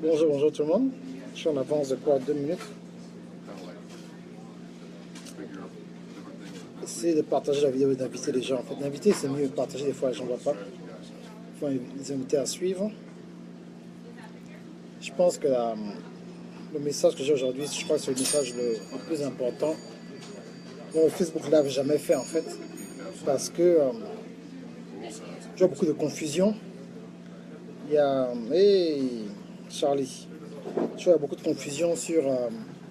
Bonjour tout le monde. Je suis en avance de quoi 2 minutes. Essayez de partager la vidéo et d'inviter les gens. En fait, d'inviter c'est mieux, partager des fois les gens ne voient pas. Il faut les inviter à suivre. Je pense que le message que j'ai aujourd'hui, je crois que c'est le message le plus important. Bon, Facebook Live jamais fait en fait. Parce que je vois beaucoup de confusion. Il y a... Hey Charlie. Je vois beaucoup de confusion sur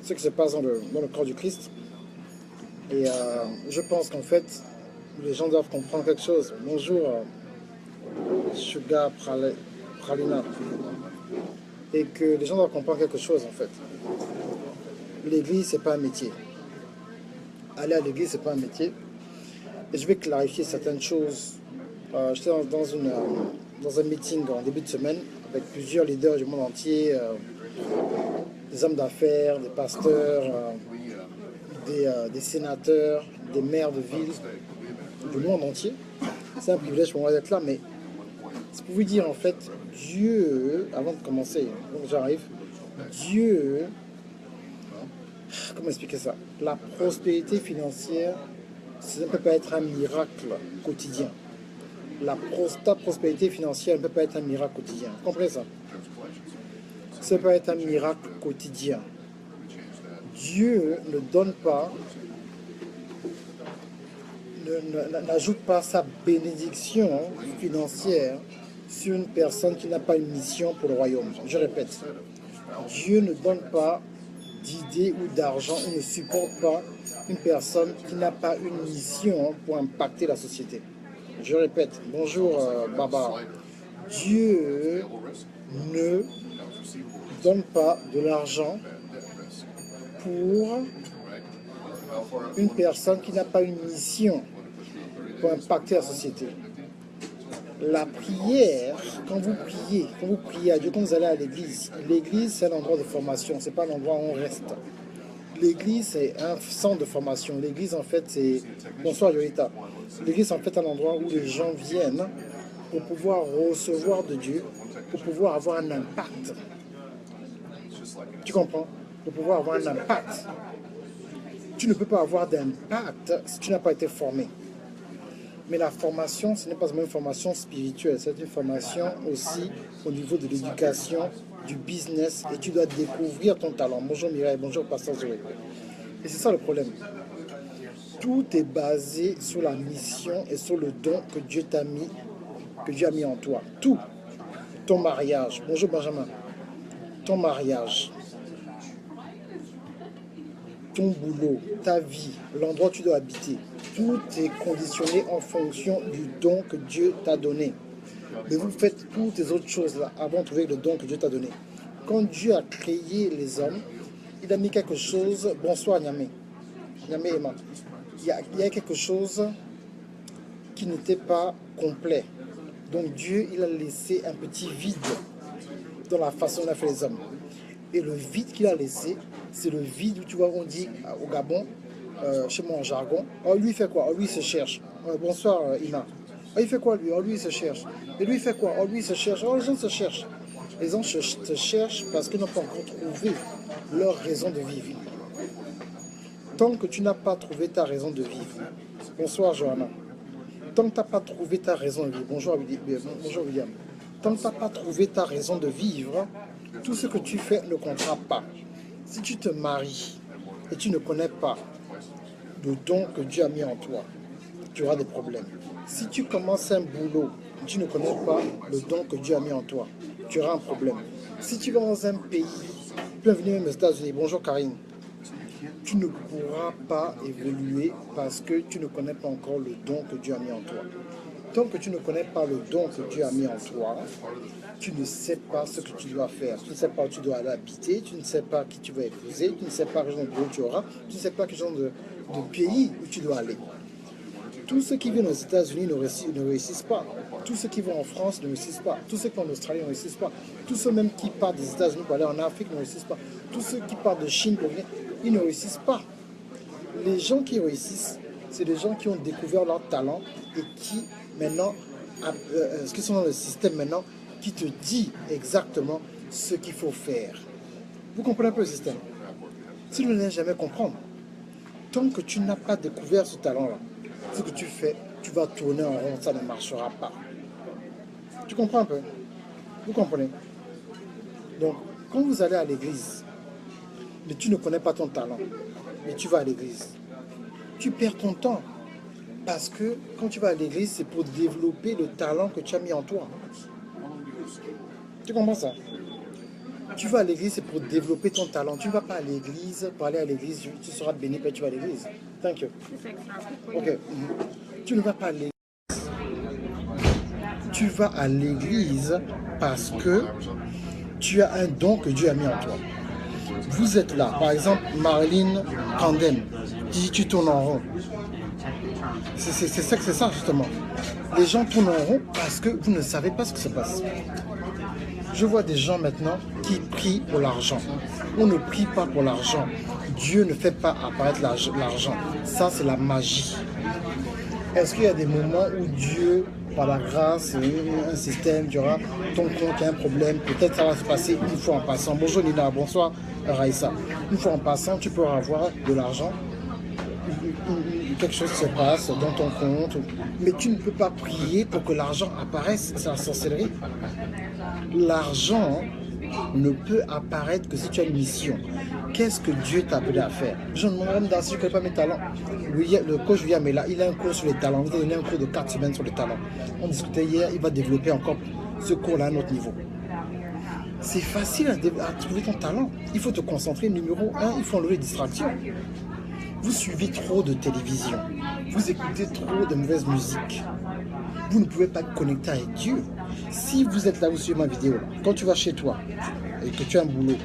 ce qui se passe dans le corps du Christ. Et je pense qu'en fait, les gens doivent comprendre quelque chose. Bonjour, Sugar Pralina. Et que les gens doivent comprendre quelque chose en fait. L'église, c'est pas un métier. Aller à l'église, c'est pas un métier. Et je vais clarifier certaines choses. J'étais dans un meeting en début de semaine avec plusieurs leaders du monde entier, des hommes d'affaires, des pasteurs, des sénateurs, des maires de ville, du monde entier. C'est un privilège pour moi d'être là, mais c'est pour vous dire en fait, Dieu, avant de commencer, donc j'arrive, Dieu, comment expliquer ça? La prospérité financière, ça ne peut pas être un miracle quotidien. Ta prospérité financière ne peut pas être un miracle quotidien. Vous comprenez ça? Ça peut être un miracle quotidien. Dieu ne donne pas, n'ajoute pas sa bénédiction financière sur une personne qui n'a pas une mission pour le royaume. Je répète, Dieu ne donne pas d'idées ou d'argent, il ne supporte pas une personne qui n'a pas une mission pour impacter la société. Je répète, bonjour Baba, Dieu ne donne pas de l'argent pour une personne qui n'a pas une mission pour impacter la société. La prière, quand vous priez à Dieu, quand vous allez à l'église, l'église c'est un endroit de formation, c'est pas un endroit où on reste. L'église c'est un centre de formation. L'église en fait c'est... Bonsoir Yolita. L'église c'est en fait un endroit où les gens viennent pour pouvoir recevoir de Dieu, pour pouvoir avoir un impact. Tu comprends? Pour pouvoir avoir un impact. Tu ne peux pas avoir d'impact si tu n'as pas été formé. Mais la formation, ce n'est pas seulement une formation spirituelle, c'est une formation aussi au niveau de l'éducation, du business, et tu dois découvrir ton talent. Bonjour Mireille, bonjour Pasteur Zoé. Et c'est ça le problème. Tout est basé sur la mission et sur le don que Dieu t'a mis, que Dieu a mis en toi. Tout. Ton mariage. Bonjour Benjamin. Ton mariage. Ton boulot, ta vie, l'endroit où tu dois habiter. Tout est conditionné en fonction du don que Dieu t'a donné. Mais vous faites toutes les autres choses là avant de trouver le don que Dieu t'a donné. Quand Dieu a créé les hommes, il a mis quelque chose... Bonsoir Niamé. Niamé Emma. Il y a quelque chose qui n'était pas complet. Donc Dieu, il a laissé un petit vide dans la façon dont il a fait les hommes. Et le vide qu'il a laissé, c'est le vide où tu vois, on dit au Gabon, chez moi en jargon, oh lui il fait quoi? Oh lui il se cherche. Bonsoir Ina. Oh il fait quoi lui? Oh lui il se cherche. Et lui il fait quoi? Oh lui il se cherche. Oh les gens se cherchent. Les gens se cherchent parce qu'ils n'ont pas encore trouvé leur raison de vivre. Tant que tu n'as pas trouvé ta raison de vivre, bonsoir Johanna. Tant que tu n'as pas trouvé ta raison de vivre, bonjour William. Tant que tu n'as pas trouvé ta raison de vivre, tout ce que tu fais ne comptera pas. Si tu te maries et tu ne connais pas le don que Dieu a mis en toi, tu auras des problèmes. Si tu commences un boulot et tu ne connais pas le don que Dieu a mis en toi, tu auras un problème. Si tu vas dans un pays, tu peux venir même aux États-Unis, bonjour Karine, tu ne pourras pas évoluer parce que tu ne connais pas encore le don que Dieu a mis en toi. Tant que tu ne connais pas le don que Dieu a mis en toi, tu ne sais pas ce que tu dois faire. Tu ne sais pas où tu dois aller habiter, tu ne sais pas qui tu vas épouser, tu ne sais pas quel genre de boulot tu auras, tu ne sais pas quel genre de pays où tu dois aller. Tous ceux qui viennent aux États-Unis ne réussissent pas. Tous ceux qui vont en France ne réussissent pas. Tous ceux qui vont en Australie ne réussissent pas. Tous ceux même qui partent des États-Unis pour aller en Afrique ne réussissent pas. Tous ceux qui partent de Chine pour venir, ils ne réussissent pas. Les gens qui réussissent, c'est les gens qui ont découvert leur talent et qui maintenant, ce qui sont dans le système maintenant, qui te dit exactement ce qu'il faut faire. Vous comprenez un peu le système? Si vous ne jamais comprendre, tant que tu n'as pas découvert ce talent-là, ce que tu fais, tu vas tourner en rond, ça ne marchera pas. Tu comprends un peu? Vous comprenez? Donc, quand vous allez à l'église, mais tu ne connais pas ton talent, mais tu vas à l'église, tu perds ton temps. Parce que quand tu vas à l'église, c'est pour développer le talent que tu as mis en toi. Tu comprends ça? Tu vas à l'église, c'est pour développer ton talent. Tu ne vas pas à l'église, pour aller à l'église, tu seras béni, puis tu vas à l'église. Thank you. Ok. Tu ne vas pas à l'église. Tu vas à l'église parce que tu as un don que Dieu a mis en toi. Vous êtes là. Par exemple, Marilyn Candem, tu tournes en rond. C'est ça justement. Les gens tournent en rond parce que vous ne savez pas ce qui se passe. Je vois des gens maintenant qui prient pour l'argent. On ne prie pas pour l'argent. Dieu ne fait pas apparaître l'argent. Ça, c'est la magie. Est-ce qu'il y a des moments où Dieu, par la grâce, un système, tu auras ton compte a un problème, peut-être ça va se passer une fois en passant. Bonjour Nina, bonsoir Raïssa. Une fois en passant, tu peux avoir de l'argent. Quelque chose se passe dans ton compte, mais tu ne peux pas prier pour que l'argent apparaisse. C'est la sorcellerie. L'argent ne peut apparaître que si tu as une mission. Qu'est-ce que Dieu t'a appelé à faire? Je ne me demande pas si je ne connais pas mes talents. Le coach William est là, il a un cours sur les talents. Il a donné un cours de 4 semaines sur les talents. On discutait hier, il va développer encore ce cours-là à un autre niveau. C'est facile à trouver ton talent. Il faut te concentrer. Numéro 1, il faut enlever les distractions. Vous suivez trop de télévision. Vous écoutez trop de mauvaise musique. Vous ne pouvez pas être connecté avec Dieu. Si vous êtes là, vous suivez ma vidéo, quand tu vas chez toi et que tu as un boulot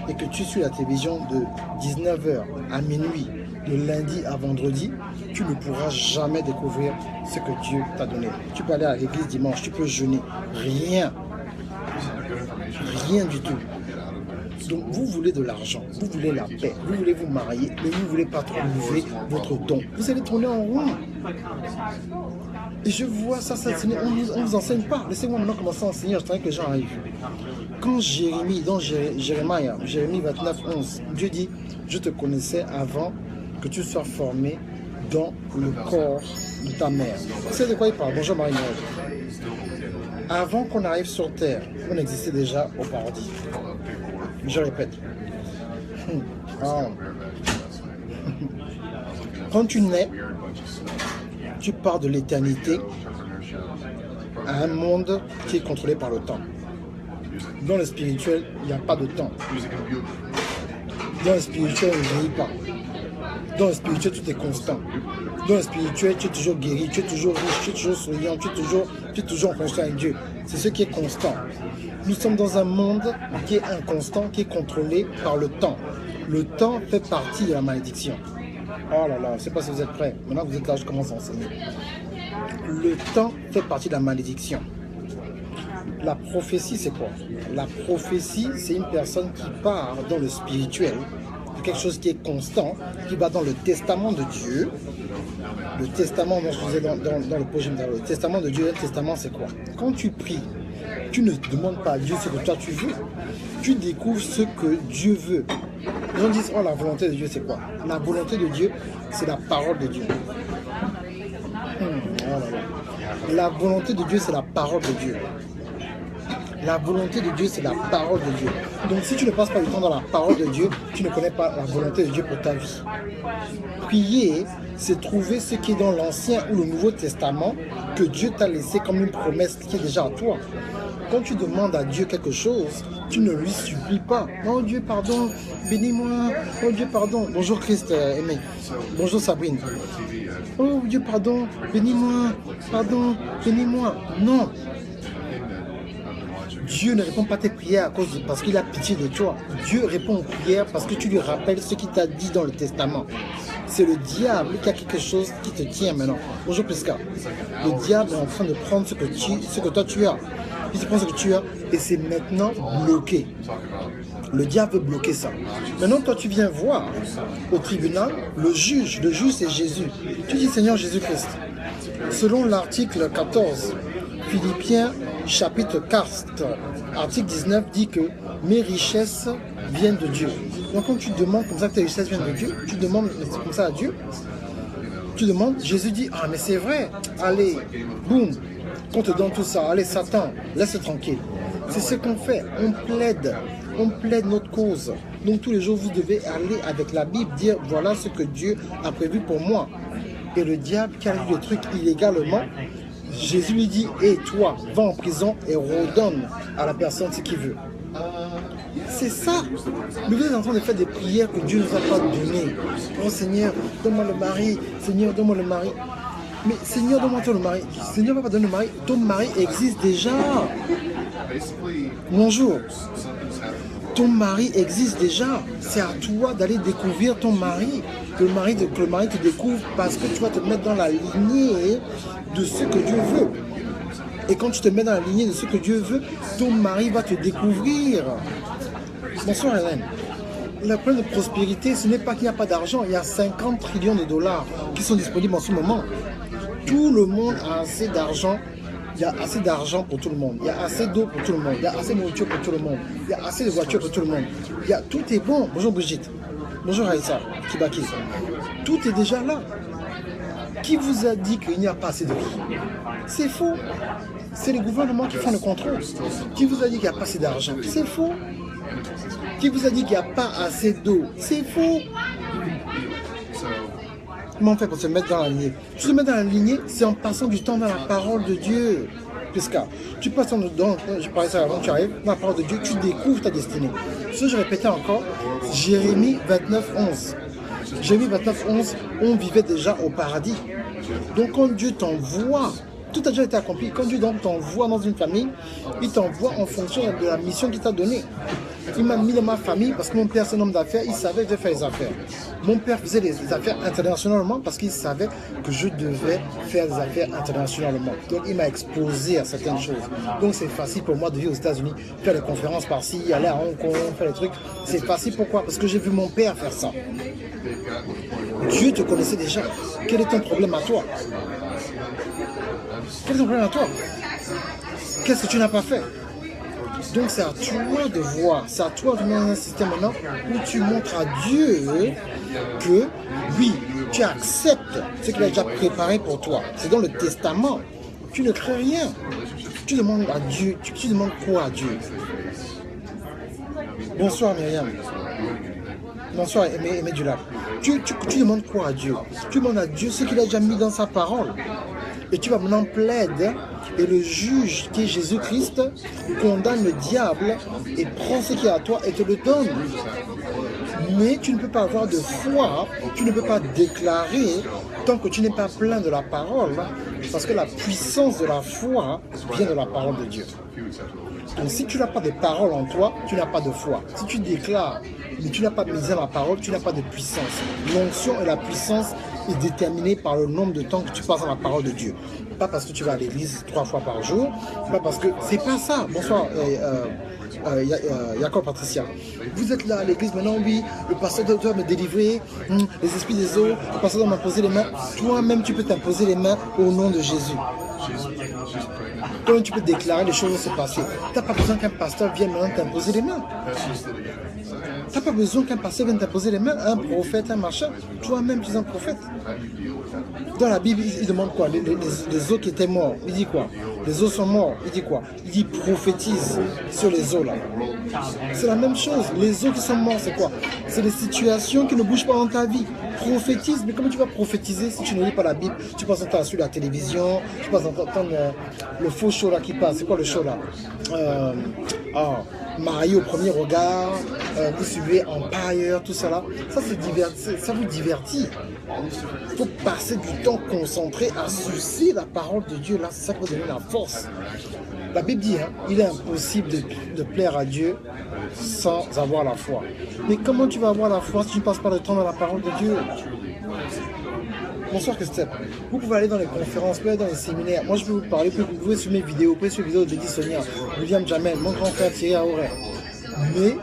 et que tu suis la télévision de 19h à minuit, de lundi à vendredi, tu ne pourras jamais découvrir ce que Dieu t'a donné. Tu peux aller à l'église dimanche, tu peux jeûner. Rien. Rien du tout. Donc vous voulez de l'argent, vous voulez la paix, vous voulez vous marier, mais vous ne voulez pas trouver votre don. Vous allez tourner en rond. Et je vois ça, on ne vous enseigne pas. Laissez-moi maintenant commencer à enseigner, j'attends que les gens arrivent. Quand Jérémie, dans Jérémie 29, 11, Dieu dit, je te connaissais avant que tu sois formé dans le corps de ta mère. C'est de quoi il parle? Bonjour Marie-Noël. Avant qu'on arrive sur terre, on existait déjà au paradis. Je répète. Quand tu nais, tu pars de l'éternité à un monde qui est contrôlé par le temps. Dans le spirituel, il n'y a pas de temps. Dans le spirituel, on ne vieillit pas. Dans le spirituel, tout est constant. Dans le spirituel, tu es toujours guéri, tu es toujours riche, tu es toujours souriant, tu es toujours en connexion avec Dieu. C'est ce qui est constant. Nous sommes dans un monde qui est inconstant, qui est contrôlé par le temps. Le temps fait partie de la malédiction. Oh là là, je ne sais pas si vous êtes prêts. Maintenant que vous êtes là, je commence à enseigner. Le temps fait partie de la malédiction. La prophétie, c'est quoi? La prophétie, c'est une personne qui part dans le spirituel, quelque chose qui est constant, qui va dans le testament de Dieu. Le testament, dont je disais dans le projet, le testament de Dieu, le testament, c'est quoi? Quand tu pries, tu ne demandes pas à Dieu ce que toi tu veux. Tu découvres ce que Dieu veut. Les gens disent, oh, la volonté de Dieu, c'est quoi? La volonté de Dieu, c'est la parole de Dieu. Oh là là. La volonté de Dieu, c'est la parole de Dieu. La volonté de Dieu, c'est la parole de Dieu. Donc si tu ne passes pas du temps dans la parole de Dieu, tu ne connais pas la volonté de Dieu pour ta vie. Prier, c'est trouver ce qui est dans l'Ancien ou le Nouveau Testament que Dieu t'a laissé comme une promesse qui est déjà à toi. Quand tu demandes à Dieu quelque chose, tu ne lui supplies pas. Oh Dieu, pardon, bénis-moi. Oh Dieu, pardon. Bonjour Christ, aimé. Bonjour Sabrine. Oh Dieu, pardon, bénis-moi. Pardon, bénis-moi. Non. Dieu ne répond pas à tes prières parce qu'il a pitié de toi. Dieu répond aux prières parce que tu lui rappelles ce qu'il t'a dit dans le testament. C'est le diable qui a quelque chose qui te tient maintenant. Bonjour Prisca. Le diable est en train de prendre ce que toi tu as. Il te prend ce que tu as et c'est maintenant bloqué. Le diable veut bloquer ça. Maintenant, toi, tu viens voir au tribunal le juge c'est Jésus. Tu dis Seigneur Jésus-Christ. Selon l'article 14, Philippiens chapitre 4, article 19 dit que mes richesses viennent de Dieu. Donc quand tu demandes comme ça que tes richesses viennent de Dieu, tu demandes comme ça à Dieu, tu demandes, Jésus dit, ah mais c'est vrai, allez, boum, on te donne tout ça, allez Satan, laisse tranquille. C'est ce qu'on fait, on plaide notre cause. Donc tous les jours vous devez aller avec la Bible, dire voilà ce que Dieu a prévu pour moi. Et le diable qui a lu le truc illégalement, Jésus lui dit, et toi, va en prison et redonne à la personne ce qu'il veut. C'est ça. Nous sommes en train de faire des prières que Dieu ne nous a pas données. Oh Seigneur, donne-moi le mari. Seigneur, donne-moi le mari. Mais Seigneur, donne-moi le mari. Seigneur, va pas donner le mari. Ton mari existe déjà. Bonjour. Ton mari existe déjà. C'est à toi d'aller découvrir ton mari. Que le mari te découvre parce que tu vas te mettre dans la lignée de ce que Dieu veut. Et quand tu te mets dans la lignée de ce que Dieu veut, ton mari va te découvrir. Bonsoir Hélène. Le problème de prospérité, ce n'est pas qu'il n'y a pas d'argent. Il y a 50 trillions de dollars qui sont disponibles en ce moment. Tout le monde a assez d'argent. Il y a assez d'argent pour tout le monde. Il y a assez d'eau pour tout le monde. Il y a assez de nourriture pour tout le monde. Il y a assez de voitures pour tout le monde. Tout est bon. Bonjour Brigitte. Bonjour Aïssa. Kibaki. Tout est déjà là. Qui vous a dit qu'il n'y a pas assez de vie? C'est faux. C'est les gouvernements qui font le contrôle. Qui vous a dit qu'il n'y a pas assez d'argent? C'est faux. Qui vous a dit qu'il n'y a pas assez d'eau? C'est faux. Comment on fait pour se mettre dans la lignée? Se mettre dans la lignée, c'est en passant du temps dans la parole de Dieu. Puisque tu passes dans, je parlais ça avant, tu arrives dans la parole de Dieu, tu découvres ta destinée. Ce que je répétais encore, Jérémie 29, 11. Jérémie 29, 11, on vivait déjà au paradis. Donc quand Dieu t'envoie, tout a déjà été accompli. Quand Dieu t'envoie dans une famille, il t'envoie en fonction de la mission qu'il t'a donnée. Il m'a mis dans ma famille parce que mon père c'est un homme d'affaires, il savait que je devais faire les affaires. Mon père faisait les affaires internationalement parce qu'il savait que je devais faire des affaires internationalement. Donc il m'a exposé à certaines choses. Donc c'est facile pour moi de vivre aux États-Unis, faire des conférences par-ci, aller à Hong Kong, faire des trucs. C'est facile, pourquoi? Parce que j'ai vu mon père faire ça. Dieu te connaissait déjà. Quel est ton problème à toi? Quel est ton problème à toi? Qu'est-ce que tu n'as pas fait? Donc c'est à toi de voir, c'est à toi de mettre un système maintenant où tu montres à Dieu que oui, tu acceptes ce qu'il a déjà préparé pour toi. C'est dans le testament. Tu ne crées rien. Tu demandes à Dieu, tu demandes quoi à Dieu? Bonsoir Myriam. Bonsoir Aimé Dulac. Tu demandes quoi à Dieu? Tu demandes à Dieu ce qu'il a déjà mis dans sa parole. Et tu vas maintenant plaider, et le juge qui est Jésus-Christ condamne le diable et prend ce qui est à toi et te le donne. Mais tu ne peux pas avoir de foi, tu ne peux pas déclarer tant que tu n'es pas plein de la parole, parce que la puissance de la foi vient de la parole de Dieu. Donc si tu n'as pas de parole en toi, tu n'as pas de foi. Si tu déclares, mais tu n'as pas misé dans la parole, tu n'as pas de puissance. L'onction et la puissance est déterminée par le nombre de temps que tu passes dans la parole de Dieu. Pas parce que tu vas à l'église 3 fois par jour, pas parce que... C'est pas ça. Bonsoir, Jacob Patricia. Vous êtes là à l'église maintenant, oui, le pasteur doit me délivrer, les esprits des eaux, le pasteur doit m'imposer les mains. Toi-même, tu peux t'imposer les mains au nom de Jésus. Toi-même, tu peux déclarer les choses vont se passer. Tu n'as pas besoin qu'un pasteur vienne maintenant t'imposer les mains. Tu n'as pas besoin qu'un pasteur vienne t'imposer les mains, un prophète, un machin. Toi-même, tu es un prophète. Dans la Bible, il demande quoi? Les os qui étaient morts, il dit quoi? Les os sont morts, il dit quoi? Il dit prophétise sur les os là. C'est la même chose. Les os qui sont morts, c'est quoi? C'est les situations qui ne bougent pas dans ta vie. Prophétise, mais comment tu vas prophétiser si tu ne lis pas la Bible? Tu passes entendre sur la télévision, tu passes entendre le faux show là qui passe. C'est quoi le show là? Marié au premier regard, vous suivez Empire, tout ça là. Ça, ça vous divertit. Il faut passer du temps concentré à sucer la parole de Dieu là. C'est ça qui va donner la force. La Bible dit, hein, il est impossible de plaire à Dieu sans avoir la foi. Mais comment tu vas avoir la foi si tu ne passes pas le temps dans la parole de Dieu? Bonsoir Christophe. Vous pouvez aller dans les conférences, vous pouvez aller dans les séminaires. Moi je peux vous parler, vous pouvez suivre mes vidéos, vous pouvez suivre les vidéos de Lady Sonia, William Jamel, mon grand frère Thierry Aouret. Mais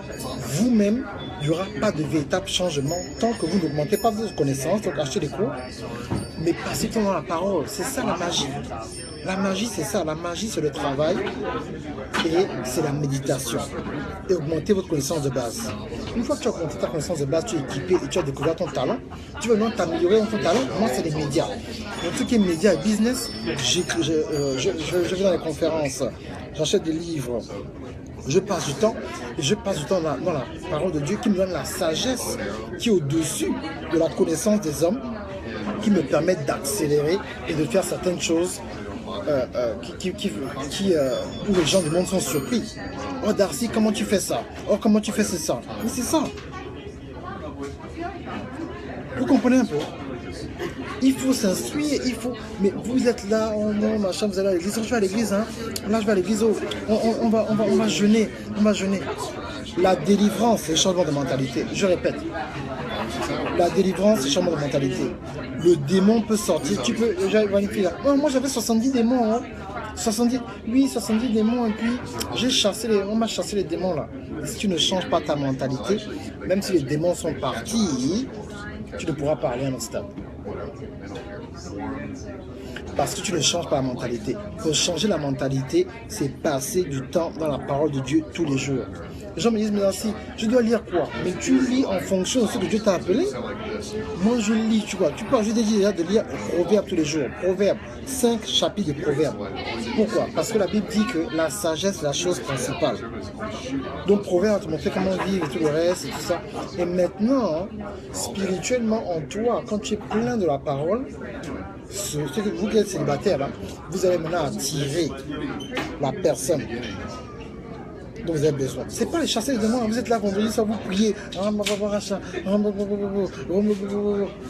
vous-même, il n'y aura pas de véritable changement tant que vous n'augmentez pas vos connaissances, donc achetez des cours, mais passez ton temps dans la parole. C'est ça la magie. La magie, c'est ça. La magie, c'est le travail et c'est la méditation. Et augmenter votre connaissance de base. Une fois que tu as augmenté ta connaissance de base, tu es équipé et tu as découvert ton talent, tu veux maintenant t'améliorer dans ton talent. Moi, c'est les médias. Donc, tout ce qui est médias et business, je vais dans les conférences, j'achète des livres. Je passe du temps, et je passe du temps dans la parole de Dieu qui me donne la sagesse qui est au-dessus de la connaissance des hommes, qui me permettent d'accélérer et de faire certaines choses où les gens du monde sont surpris. Oh Darcy, comment tu fais ça? Oh, comment tu fais ça? Mais c'est ça. Vous comprenez un peu? Il faut s'instruire, il faut... Mais vous êtes là, oh non, machin, vous allez à l'église. Je vais à l'église, hein. Là, je vais à l'église, oh, on va jeûner, on va jeûner. La délivrance, c'est le changement de mentalité. Je répète. La délivrance, c'est le changement de mentalité. Le démon peut sortir. Tu peux... J'avais une fille là. Oh, moi, j'avais 70 démons, hein. 70 démons, et puis on m'a chassé les démons, là. Et si tu ne changes pas ta mentalité, même si les démons sont partis, tu ne pourras pas aller à un autre stade. Parce que tu ne changes pas la mentalité. Pour changer la mentalité, c'est passer du temps dans la parole de Dieu tous les jours. Les gens me disent, mais si je dois lire quoi? Mais tu lis en fonction de ce que Dieu t'a appelé. Moi, je lis, tu vois. Tu peux, je t'ai dit déjà de lire Proverbes tous les jours. Proverbes, 5 chapitres de Proverbes. Pourquoi? Parce que la Bible dit que la sagesse est la chose principale. Donc, Proverbes, tu m'as fait comment vivre et tout le reste et tout ça. Et maintenant, spirituellement, en toi, quand tu es plein de la parole, vous qui êtes célibataire, là, vous allez maintenant attirer la personne dont vous avez besoin. C'est pas les chasser les démons. Vous êtes là vendredi soir, vous priez.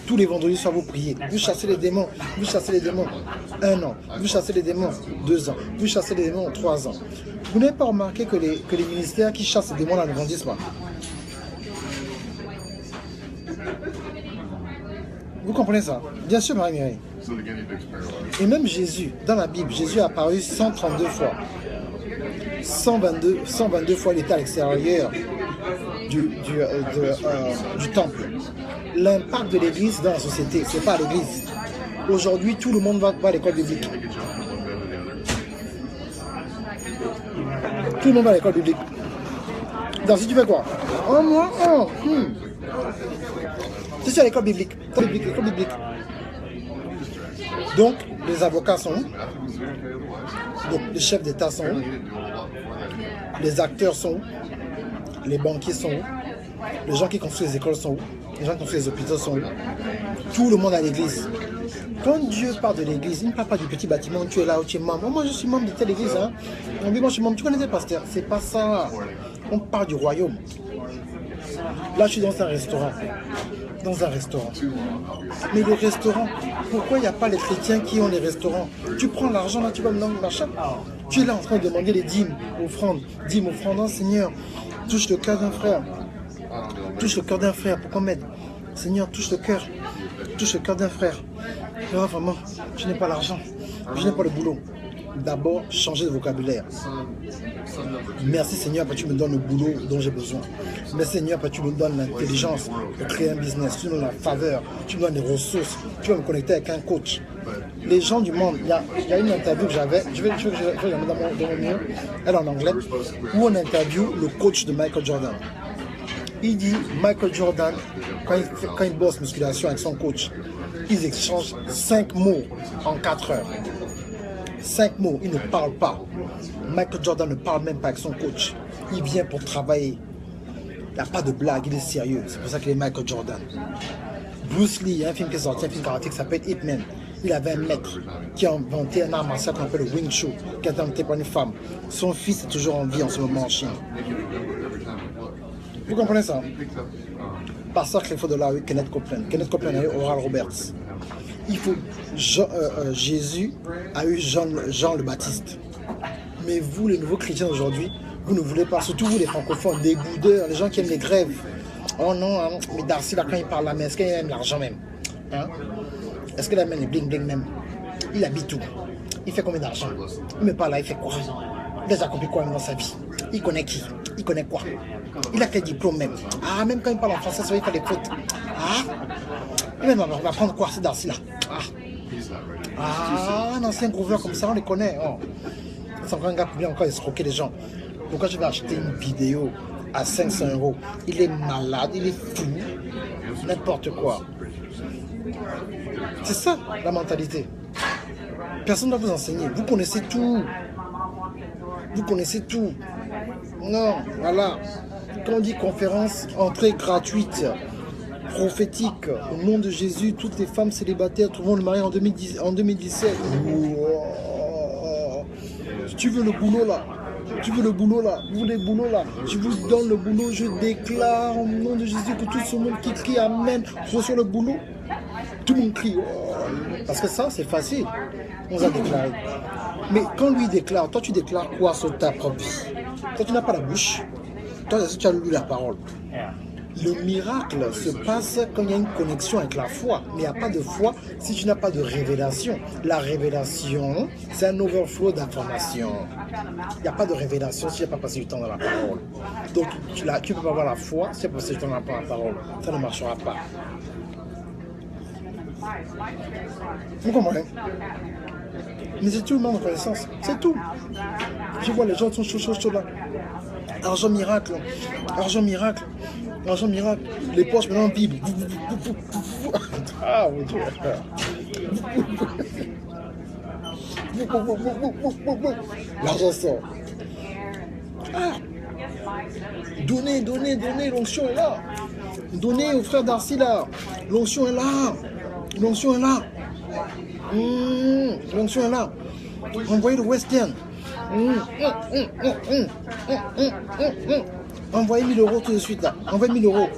Tous les vendredis soir, vous priez. Vous chassez les démons. Vous chassez les démons 1 an. Vous chassez les démons 2 ans. Vous chassez les démons 3 ans. Vous n'avez pas remarqué que les ministères qui chassent les démons là ne grandissent pas? Vous comprenez ça? Bien sûr, Marie-Mireille. Et même Jésus, dans la Bible, Jésus a apparu 132 fois. 122 fois il était à l'extérieur du temple. L'impact de l'église dans la société, c'est pas à l'église. Aujourd'hui, tout le monde va à l'école biblique. Tout le monde va à l'école biblique. Donc si tu fais quoi? Oh moi, je suis à l'école biblique. L'école biblique. Donc, les avocats sont où? Donc, les chefs d'État sont où? Les acteurs sont où? Les banquiers sont où? Les gens qui construisent les écoles sont où? Les gens qui construisent les hôpitaux sont où? Tout le monde à l'église. Quand Dieu parle de l'église, il ne parle pas du petit bâtiment où tu es là, où tu es membre. Moi, je suis membre de telle église. Hein. On dit, moi, je suis membre. Tu connais tes pasteurs? C'est pas ça. On parle du royaume. Là, je suis dans un restaurant. Dans un restaurant. Mais le restaurant, pourquoi il n'y a pas les chrétiens qui ont les restaurants? Tu prends l'argent là, tu vas dans le machin. Tu es là en train de demander les dîmes, offrandes. Dîmes, offrandes, oh, Seigneur, touche le cœur d'un frère. Touche le cœur d'un frère pour qu'on m'aide. Seigneur, touche le cœur. Touche le cœur d'un frère. Non, vraiment, je n'ai pas l'argent. Je n'ai pas le boulot. D'abord, changer de vocabulaire. Merci Seigneur, parce que tu me donnes le boulot dont j'ai besoin. Merci Seigneur, parce que tu me donnes l'intelligence de créer un business. Tu me donnes la faveur, tu me donnes les ressources. Tu vas me connecter avec un coach. Les gens du monde, il y a une interview que j'avais, je vais la mettre dans mon mur, elle est en anglais, où on interview le coach de Michael Jordan. Il dit, Michael Jordan, quand il bosse musculation avec son coach, ils échangent 5 mots en 4 heures. 5 mots, il ne parle pas. Michael Jordan ne parle même pas avec son coach. Il vient pour travailler. Il n'y a pas de blague, il est sérieux. C'est pour ça qu'il est Michael Jordan. Bruce Lee, il y a un film qui est sorti, un film karaté qui s'appelle Ip Man. Il avait un maître qui a inventé un art martial qu'on appelle le Wing Chun, qui a été inventé par une femme. Son fils est toujours en vie en ce moment en Chine. Vous comprenez ça? Pasteur Clifford de la rue, Kenneth Copeland. Kenneth Copeland a eu Oral Roberts. Il faut Jésus a eu Jean le Baptiste. Mais vous, les nouveaux chrétiens d'aujourd'hui, vous ne voulez pas, surtout vous les francophones, des boudeurs, les gens qui aiment les grèves. Oh non, hein, mais Darcy, là, quand il parle la main, est-ce qu'il aime l'argent même, hein? Est-ce qu'il aime les bling-bling même? Il habite où? Il fait combien d'argent? Il me parle là, il fait quoi? Il a accompli quoi dans sa vie? Il connaît qui? Il connaît quoi? Il a quel diplôme même? Ah, même quand il parle en français, ça va, il fait des fautes. Ah, il va apprendre quoi, c'est Darcy là? Un ancien grouveur comme ça, on les connaît. Oh. C'est encore un gars qui vient encore escroquer les gens. Pourquoi je vais acheter une vidéo à 500 €? Il est malade, il est fou, n'importe quoi. C'est ça la mentalité. Personne ne doit vous enseigner. Vous connaissez tout. Vous connaissez tout. Non, voilà. Quand on dit conférence, entrée gratuite, prophétique, au nom de Jésus, toutes les femmes célibataires trouveront le mari en 2017. Oh. Tu veux le boulot là? Tu veux le boulot là? Vous voulez le boulot là? Je vous donne le boulot, je déclare au nom de Jésus que tout ce monde qui crie Amen reçoit le boulot. Tout le monde crie. Oh. Parce que ça, c'est facile. On vous a déclaré. Mais quand lui déclare, toi tu déclares quoi sur ta propre vie? Toi tu n'as pas la bouche. Toi tu as lu la parole. Le miracle se passe quand il y a une connexion avec la foi. Mais il n'y a pas de foi si tu n'as pas de révélation. La révélation, c'est un overflow d'informations. Il n'y a pas de révélation si tu n'as pas passé du temps dans la parole. Donc tu ne peux pas avoir la foi si tu n'as pas passé du temps dans la parole. Ça ne marchera pas. Vous comprenez? Mais c'est tout le monde en connaissance. C'est tout. Je vois les gens sont chauds là. Argent miracle. Argent miracle. Argent miracle. Les poches maintenant Bible. Ah mon Dieu. L'argent sort. Ah. Donnez, l'onction est là. Donnez au frère Darcy là. L'onction est là. L'onction est là. L'onction est là. Envoyez le western. Envoyez 1000 € tout de suite là. Envoyez 1000 €.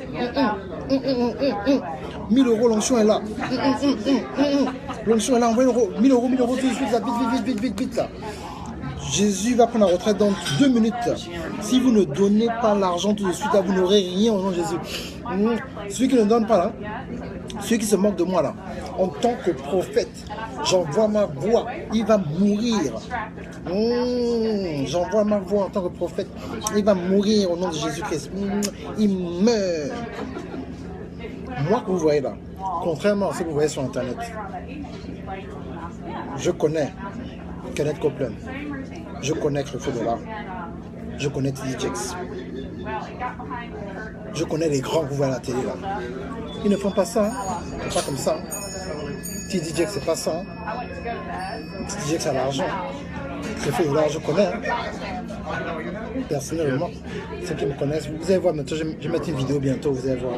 1000 €, l'onction est là. L'onction est là, envoyez 1000 € tout de suite là. Vite là. Jésus va prendre la retraite dans 2 minutes. Si vous ne donnez pas l'argent tout de suite là, vous n'aurez rien au nom de Jésus. Celui qui ne donne pas là, celui qui se moque de moi là, en tant que prophète, j'envoie ma voix, il va mourir. J'envoie ma voix en tant que prophète, il va mourir au nom de Jésus-Christ. Il meurt. Moi que vous voyez là, contrairement à ce que vous voyez sur internet, je connais Kenneth Copeland, je connais le feu de l'art, je connais TD Jakes, je connais les grands que vous voyez à la télé là. Ils ne font pas ça, pas comme ça. TD Jakes c'est pas ça. TD Jakes a l'argent. Le feu de l'art je connais. Personnellement, ceux qui me connaissent, vous allez voir maintenant, je vais mettre une vidéo bientôt, vous allez voir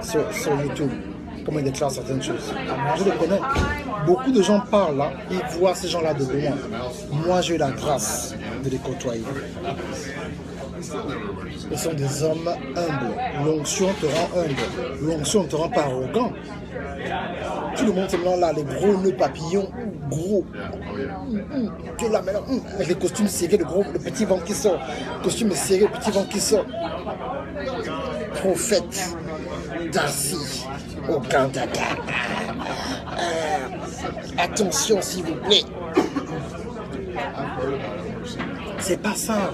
sur YouTube comment ils déclarent certaines choses. Je les connais. Beaucoup de gens parlent là, ils voient ces gens-là de loin. Moi, j'ai eu la grâce de les côtoyer. Ils sont des hommes humbles. L'onction te rend humble. L'onction ne te rend pas arrogant. Tout le monde se met là, les gros nœuds papillons, gros. Tu es là maintenant, avec les costumes serrés, le petit ventre qui sort. Costume serré, le petit ventre qui sort. Prophète Darcy au Canada. Attention s'il vous plaît. C'est pas ça.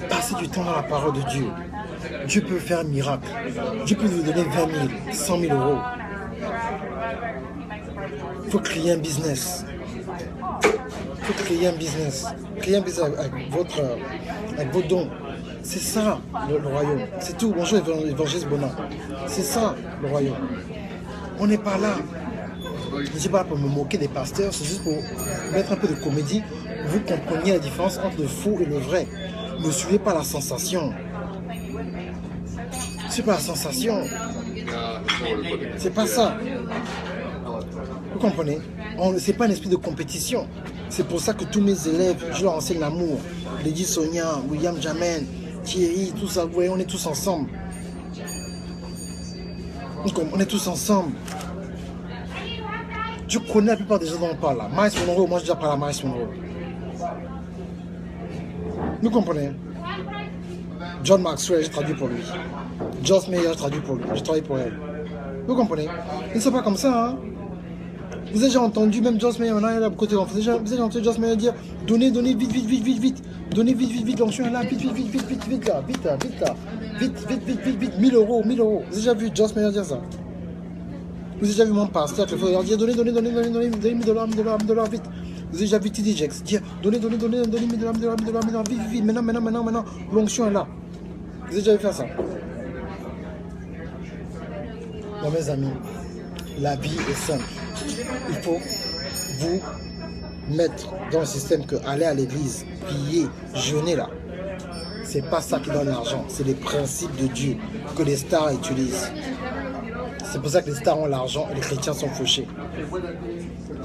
Passez du temps dans la parole de Dieu. Dieu peut faire un miracle. Dieu peut vous donner 20 000, 100 000 €. Il faut créer un business. Il faut créer un business. Créer un business avec vos dons. C'est ça le royaume. C'est tout. Bonjour évangéliste Bonan. C'est ça le royaume. On n'est pas là. Je ne suis pas là pour me moquer des pasteurs. C'est juste pour mettre un peu de comédie. Vous compreniez la différence entre le faux et le vrai. Ne suivez pas la sensation. C'est pas la sensation. C'est pas ça. Vous comprenez? C'est pas un esprit de compétition. C'est pour ça que tous mes élèves, je leur enseigne l'amour. Lady Sonia, William Jamen, Thierry, tout ça, vous voyez, on est tous ensemble. On est tous ensemble. Je connais la plupart des gens dont on parle là. Miles Monroe, moi j'ai déjà parlé à Miles Monroe. Vous comprenez? John Maxwell, j'ai traduit pour lui. Joss Meyer, j'ai traduit pour lui. J'ai travaillé pour elle. Vous comprenez? Ils ne sont pas comme ça, hein? Ils Vous avez déjà entendu, même Joss Meyer, maintenant il y a beaucoup de gens. Vous avez déjà entendu Joss Meyer dire donnez, donnez, vite, vite, vite, vite, vite. Donnez vite, vite, vite, l'onction est là, vite, vite, vite, vite, vite, vite, là, vite, là, vite, là. Vite, vite, vite, vite, vite, 1000 euros, 1000 euros. Vous avez déjà vu Joss Meyer dire ça? Vous avez déjà vu mon pasteur qui faut leur dire donnez, donnez, donnez, donnez, donnez, donnez 1000 dollars, 1000 dollars, 1000 dollars, vite. Vous avez déjà vu TD Jakes dire donnez, donnez, donnez, donnez 1000 dollars, 1000 dollars, 1000 dollars, 1000 dollars, vite, vite, vite, maintenant, maintenant, maintenant, maintenant, l'onction est là. Vous avez déjà vu faire ça? Bon, mes amis, la vie est simple. Il faut vous mettre dans le système que aller à l'église, prier, jeûner là, c'est pas ça qui donne l'argent, c'est les principes de Dieu que les stars utilisent. C'est pour ça que les stars ont l'argent et les chrétiens sont fauchés.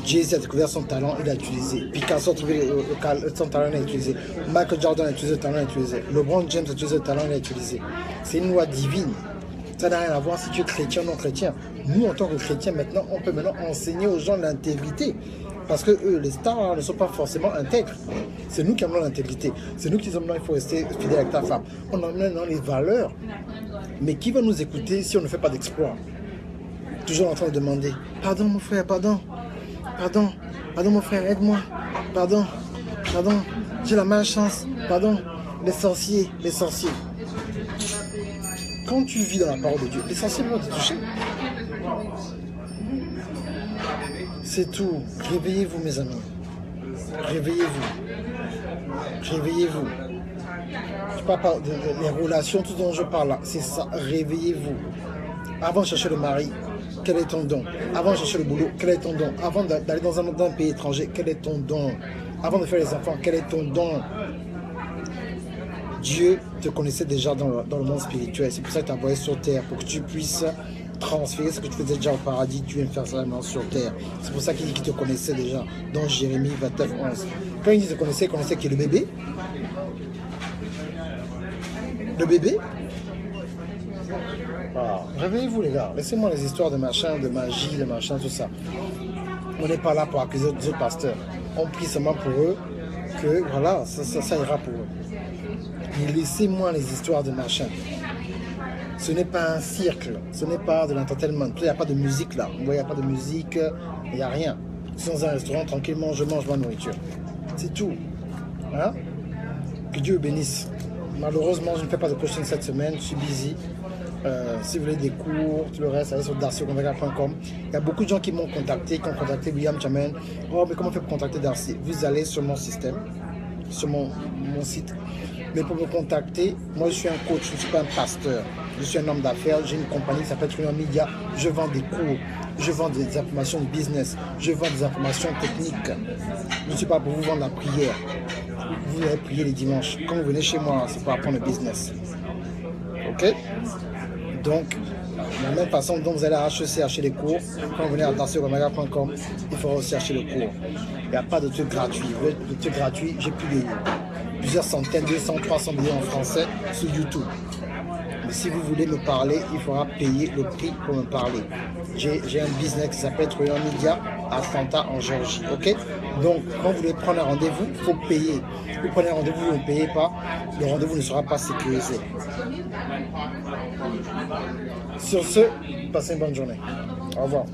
Jay-Z a découvert son talent, il l'a utilisé. Picasso a trouvé son talent, il l'a utilisé. Michael Jordan a utilisé le talent, il l'a utilisé. LeBron James a utilisé le talent, il l'a utilisé. C'est une loi divine. Ça n'a rien à voir si tu es chrétien ou non chrétien. Nous, en tant que chrétiens, maintenant, on peut maintenant enseigner aux gens l'intégrité. Parce que eux, les stars ne sont pas forcément intègres. C'est nous qui amenons l'intégrité. C'est nous qui disons non, il faut rester fidèle avec ta femme. On emmène dans les valeurs. Mais qui va nous écouter si on ne fait pas d'exploit? Toujours en train de demander pardon mon frère, pardon, pardon, pardon mon frère, aide-moi, pardon, pardon, j'ai la malchance, pardon, les sorciers, les sorciers. Quand tu vis dans la parole de Dieu, les sorciers vont te toucher. C'est tout. Réveillez-vous, mes amis. Réveillez-vous. Réveillez-vous. Je parle pas des relations, tout dont je parle là. C'est ça. Réveillez-vous. Avant de chercher le mari, quel est ton don? Avant de chercher le boulot, quel est ton don? Avant d'aller dans un pays étranger, quel est ton don? Avant de faire les enfants, quel est ton don? Dieu te connaissait déjà dans le monde spirituel. C'est pour ça qu'il t'a envoyé sur terre, pour que tu puisses transférer ce que tu faisais déjà au paradis. Tu viens faire ça maintenant sur terre. C'est pour ça qu'il dit qu'il te connaissait déjà dans Jérémie 29, 11. Quand il dit qu'il te connaissait, il connaissait qui est le bébé. Le bébé. Ah, réveillez-vous les gars. Laissez-moi les histoires de machin, de magie, de machin, tout ça. On n'est pas là pour accuser les autres pasteurs. On prie seulement pour eux que voilà, ça ira pour eux. Mais laissez-moi les histoires de machin. Ce n'est pas un cirque, ce n'est pas de l'entertainment. Il n'y a pas de musique là. Il n'y a pas de musique, il n'y a rien. Je suis dans un restaurant, tranquillement, je mange ma nourriture. C'est tout. Hein? Que Dieu bénisse. Malheureusement, je ne fais pas de coaching cette semaine, je suis busy. Si vous voulez des cours, tout le reste, allez sur darcyconvega.com. Il y a beaucoup de gens qui m'ont contacté, qui ont contacté William Chaman. Oh, mais comment on fait pour contacter Darcy? Vous allez sur mon système, sur mon site. Mais pour me contacter, moi je suis un coach, je ne suis pas un pasteur. Je suis un homme d'affaires, j'ai une compagnie qui s'appelle Trillium Media. Je vends des cours, je vends des informations de business, je vends des informations techniques. Je ne suis pas pour vous vendre la prière. Vous allez prier les dimanches. Quand vous venez chez moi, c'est pour apprendre le business. Ok? Donc, de la même façon dont vous allez à HEC acheter les cours, quand vous venez à darcyconvega.com, il faudra aussi acheter le cours. Il n'y a pas de truc gratuit. Vous voulez de trucs gratuits, j'ai publié plusieurs centaines, 200, 300 vidéos en français sur YouTube. Mais si vous voulez me parler, il faudra payer le prix pour me parler. J'ai un business qui s'appelle Trillium Media à Atlanta en Géorgie. Ok? Donc, quand vous voulez prendre un rendez-vous, il faut payer. Vous prenez un rendez-vous, vous ne payez pas, le rendez-vous ne sera pas sécurisé. Sur ce, passez une bonne journée. Au revoir.